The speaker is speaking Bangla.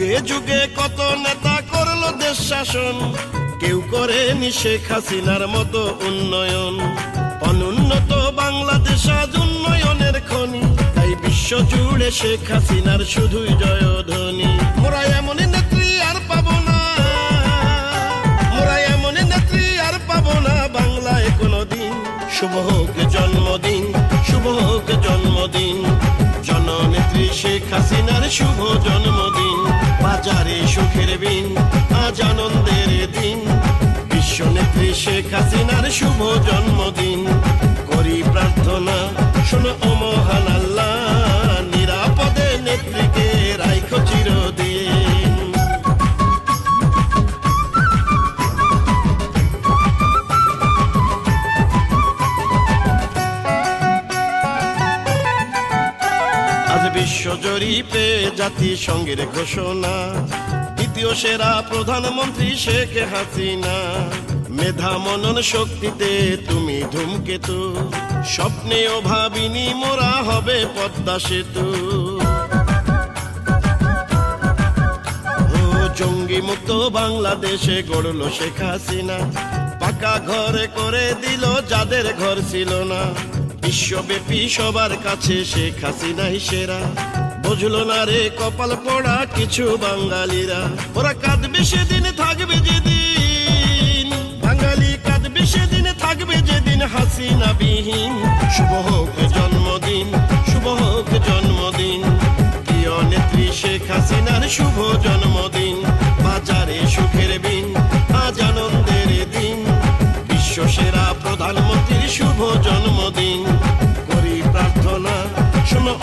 যুগে যুগে কত নেতা করলো দেশ শাসন, কেউ করেনি শেখ হাসিনার মতো উন্নয়ন। অনুন্নত বাংলাদেশ আজ উন্নয়নের খনি, তাই বিশ্ব জুড়ে শেখ হাসিনার শুধুই জয়ধ্বনি। মোরা এমন নেত্রী আর পাবো না, মোরা এমন নেত্রী আর পাবো না বাংলায় কোনোদিন। শুভ হোক জন্মদিন, শুভ হোক জন্মদিন, জননেত্রী শেখ হাসিনার শুভ জন্মদিন। বাজারে সুখের বিন, আজ আনন্দের দিন, বিশ্ব নেত্রী শেখ হাসিনার শুভ জন্মদিন। করি প্রার্থনা শোনো ও মহান আল্লাহ, নিরাপদে নেত্রীকে রাইখো চিরদিন। আজ বিশ্ব জরিপে জাতিসংঘের ঘোষণা, দ্বিতীয় সেরা প্রধানমন্ত্রী শেখ হাসিনা। মেধা মনন শক্তিতে তুমি ধূমকেতু, স্বপ্নেও ভাবিনি মোরা হবে পদ্মা সেতু। ও জঙ্গি মুক্ত বাংলাদেশে গড়ল শেখ হাসিনা, পাকা ঘরে করে দিল যাদের ঘর ছিল না। বিশ্বব্যাপী সবার কাছে শেখ হাসিনাই সেরা, বুঝলো না রে কপাল পোড়া কিছু বাঙালিরা। ওরা কাঁদবে সেদিন থাকবে যেদিন, বাঙালি কাঁদবে সেদিন থাকবে যেদিন হাসিনা বিহীন। শুভ হোক জন্মদিন, শুভ হোক জন্মদিন, প্রিয় নেত্রী শেখ হাসিনার শুভ জন্মদিন। বাজারে সুখের বিন, আজ আনন্দের দিন, বিশ্ব সেরা প্রধানমন্ত্রীর শুভ জন্মদিন। করি প্রার্থনা শোনো